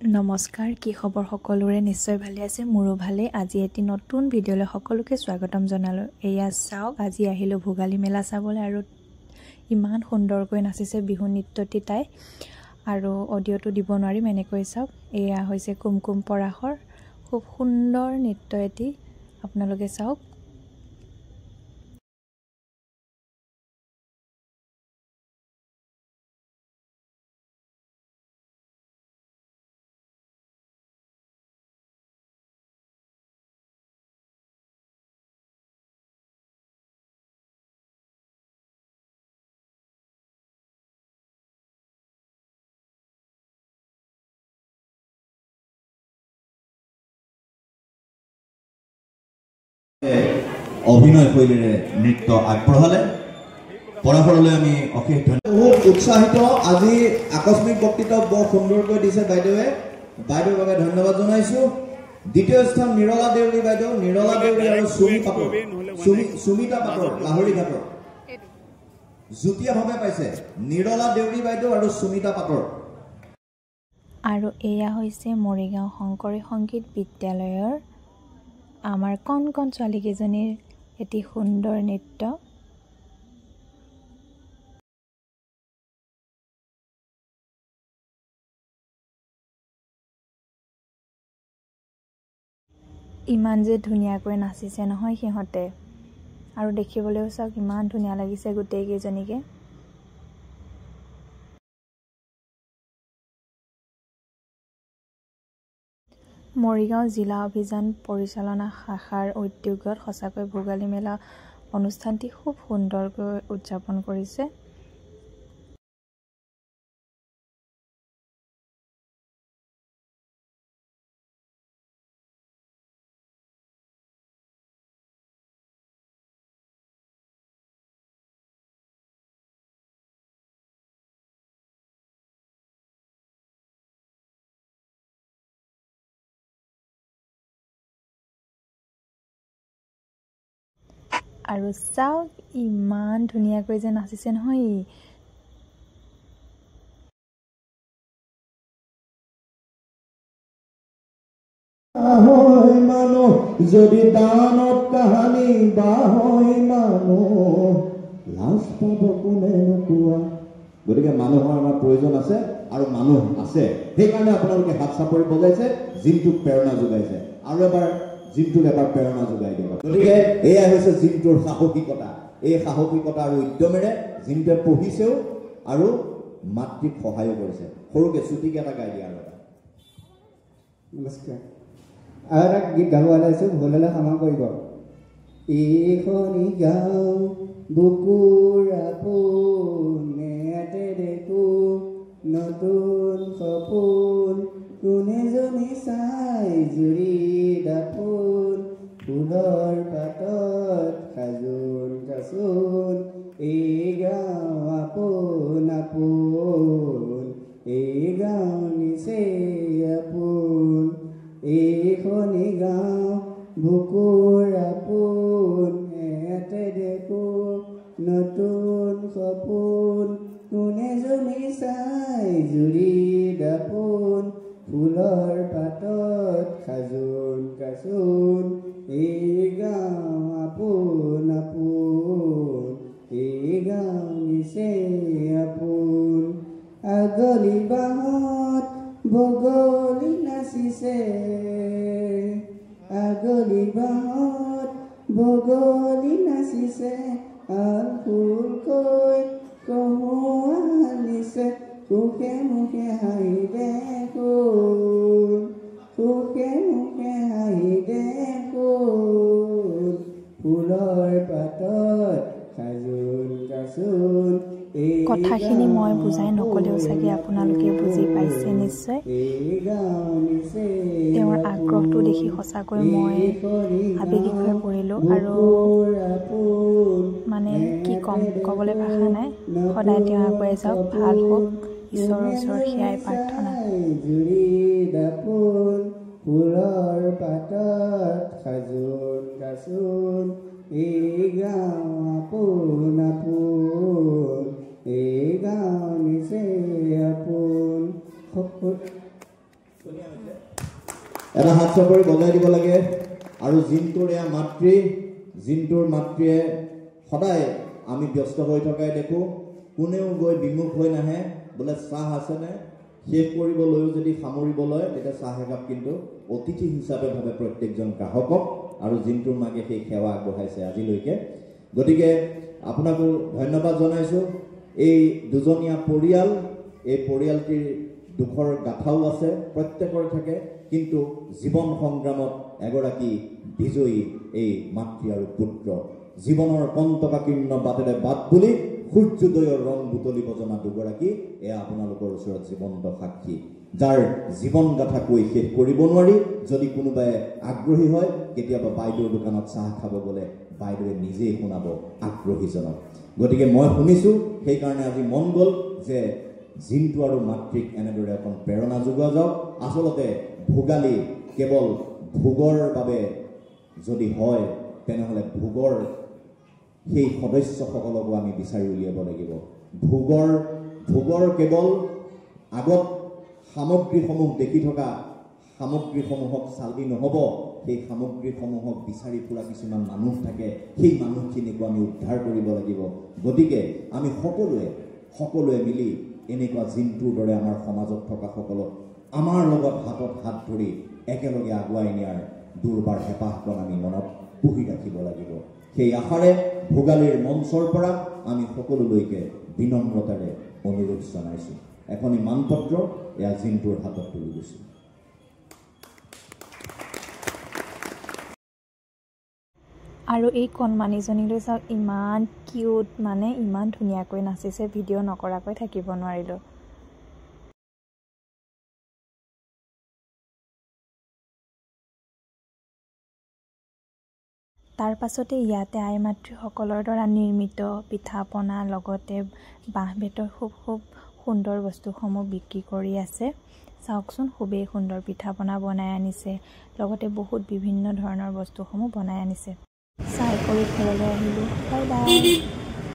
নমস্কাৰ কি খবৰ সকলোৰে নিশ্চয় ভালে আছে মোৰো ভালে আজি এটি নতুন ভিডিঅ'লৈ সকলোকে স্বাগতম জনালো এয়া চাওক আজি আহিলো ভোগালী মেলা চাবলৈ আৰু ইমান সুন্দৰকৈ নাচিছে বিহু নৃত্যটি তাই আৰু অডিঅ'টো দিব নোৱাৰিম এনেকৈ চাওক এয়া হৈছে কুমকুম পৰাশৰ খুব সুন্দৰ নৃত্য এটি আপোনালোকে চাওক অভিনয় শৈলীৰে নৃত্য আগবঢ়ালে পৰাশৰলৈ আমি অশেষ বহুত উৎসাহিত আজি আকস্মিক বক্তৃতা বৰ সুন্দৰকৈ দিছে বাইদেৱে বাইদেউৰ বাবে ধন্যবাদ জনাইছো দ্বিতীয় স্থান নিৰলা দেউৰী বাইদেউ নিৰলা দেউৰী আৰু সুমিতা পাটৰ লাহৰীঘাটৰ যুটীয়াভাৱে পাইছে নিৰলা দেউৰী বাইদেউ আৰু সুমিতা পাটৰ আৰু এয়া হৈছে মৰিগাঁও শংকৰী সংগীত বিদ্যালয়ৰ আমাৰ কণ কণ ছোৱালীকেইজনীৰ এটি সুন্দৰ নৃত্য ইমান যে ধুনীয়াকৈ নাচিছে নহয় সিহঁতে আৰু দেখিবলৈও চাওক ইমান ধুনীয়া লাগিছে গোটেই কেইজনীকে মৰিগাঁও জিলা অভিযান পৰিচালনা শাখাৰ উদ্যোগত সঁচাকৈ ভোগালী মেলা অনুষ্ঠানটি খুব সুন্দৰকৈ উদযাপন কৰিছে আৰু চাওক ইমান ধুনীয়াকৈ যে নাচিছে নহয় বাহৈ মানুহ যদি দানত কাহানি বাহৈ মানুহ লাজ পাব কোনে নোকোৱা গতিকে মানুহৰ আমাৰ প্ৰয়োজন আছে আৰু মানুহ আছে সেইকাৰণে আপোনালোকে হাত চাপৰি বজাইছে জিনটোক প্ৰেৰণা যোগাইছে আৰু এবাৰ জিনটোক এবাৰ প্ৰেৰণা যোগাই দিব গতিকে এয়া হৈছে জিনটোৰ সাহসিকতা এই সাহসিকতা আৰু উদ্যমেৰে জিনটোৱে পঢ়িছেও আৰু মাতৃক সহায়ো কৰিছে সৰুকে চুটিকে এটা গাই দিয়া আৰু নমস্কাৰ আৰু এটা গীত গাব ওলাইছোঁ ভুললৈ ক্ষমা কৰিব এইখনি গাঁও বুকুৰ আপোনে দেখো নতুন সপোন কোনে জনী চাই জুৰি দাপোন ফুলৰ পাতত সাজোন কাচোন এই গাঁও আপোন আপোন এই গাঁও নিচে আপোন এইখনি গাঁও বুকুৰ আপোন এতে দেখো নতুন সপোন কোনে জনী চাই জুৰি দাপোন ফুলৰ পাতত সাজোন কাচোন এই গাঁও আপোন আপোন এই গাঁও নিচে আপোন আগলি বাঁহত বগলী নাচিছে আগলি বাঁহত বগলী নাচিছে আল ফুলকৈ কহুৱা আনিছে সুখে মুখে হাঁহি দেখোন সুখে মুখে হাঁহি দেখোন ফুলৰ পাতত সাজোন কাচোন কথাখিনি মই বুজাই নকলেও চাগে আপোনালোকে বুজি পাইছে নিশ্চয় তেওঁৰ আগ্ৰহটো দেখি সঁচাকৈ মই আবেগিক হৈ পৰিলোঁ আৰু মানে কি ক'ম ক'বলৈ ভাষা নাই সদায় তেওঁ আগুৱাই যাওক ভাল হওক ঈশ্বৰৰ ওচৰত সেয়াই প্ৰাৰ্থনা ফুলৰ পাতত সাজোন কাচোন এই গাঁও আপোন আপোন এই গাঁও নিচে আপোন এটা হাত চাপৰি বজাই দিব লাগে আৰু জিন্তুৰ এয়া মাতৃ জিন্তুৰ মাতৃয়ে সদায় আমি ব্যস্ত হৈ থকাই দেখো কোনেও গৈ বিমুখ হৈ নাহে বোলে চাহ আছেনে শেষ কৰিবলৈও যদি সামৰিবলৈ তেতিয়া চাহ একাপ কিন্তু অতিথি হিচাপে ভাবে প্ৰত্যেকজন গ্ৰাহকক আৰু জিন্তুৰ মাকে সেই সেৱা আগবঢ়াইছে আজিলৈকে গতিকে আপোনাকো ধন্যবাদ জনাইছো এই দুজনীয়া পৰিয়াল এই পৰিয়ালটিৰ দুখৰ গাথাও আছে প্ৰত্যেকৰ থাকে কিন্তু জীৱন সংগ্ৰামত এগৰাকী বিজয়ী এই মাতৃ আৰু পুত্ৰ জীৱনৰ কণ্টকাকীৰ্ণ বাটেৰে বাট বুলি সূৰ্যোদয়ৰ ৰং বুটলিব জনা দুগৰাকী এয়া আপোনালোকৰ ওচৰত জীৱন্ত সাক্ষী যাৰ জীৱন গাথা কৈ শেষ কৰিব নোৱাৰি যদি কোনোবাই আগ্ৰহী হয় কেতিয়াবা বাইদেউৰ দোকানত চাহ খাব গ'লে বাইদেৱে নিজেই শুনাব আগ্ৰহীজনক গতিকে মই শুনিছো সেইকাৰণে আজি মন গ'ল যে জিন্তু আৰু মাতৃক এনেদৰে এখন প্ৰেৰণা যোগোৱা যাওক আচলতে ভোগালী কেৱল ভোগৰ বাবে যদি হয় তেনেহ'লে ভোগৰ সেই সদস্যসকলকো আমি বিচাৰি উলিয়াব লাগিব ভোগৰ কেৱল আগত সামগ্ৰীসমূহ দেখি থকা সামগ্ৰীসমূহক চালি নহ'ব সেই সামগ্ৰীসমূহক বিচাৰি ফুৰা কিছুমান মানুহ থাকে সেই মানুহখিনিকো আমি উদ্ধাৰ কৰিব লাগিব গতিকে আমি সকলোৱে মিলি এনেকুৱা জিন্তুৰ দৰে আমাৰ সমাজত থকা সকলক আমাৰ লগত হাতত হাত ধৰি একেলগে আগুৱাই নিয়াৰ দুৰ্বাৰ হেঁপাহকণ আমি মনত পুহি ৰাখিব লাগিব সেই আশাৰে ভোগালীৰ মঞ্চৰ পৰা আমি সকলোলৈকে বিনম্ৰতাৰে অনুৰোধ জনাইছোঁ এখনি মানপত্ৰ এয়া জিন্তুৰ হাতত তুলি দিছোঁ আৰু এই কণমানিজনীলৈ চাওক ইমান কিউট মানে ইমান ধুনীয়াকৈ নাচিছে ভিডিঅ' নকৰাকৈ থাকিব নোৱাৰিলোঁ তাৰ পাছতে ইয়াতে আই মাতৃসকলৰ দ্বাৰা নিৰ্মিত পিঠা পনা লগতে বাঁহ বেতৰ খুব সুন্দৰ বস্তুসমূহ বিক্ৰী কৰি আছে চাওকচোন খুবেই সুন্দৰ পিঠা পনা বনাই আনিছে লগতে বহুত বিভিন্ন ধৰণৰ বস্তুসমূহ বনাই আনিছে চাই কৰি ঘৰলৈ আহিলোঁ বাই বাই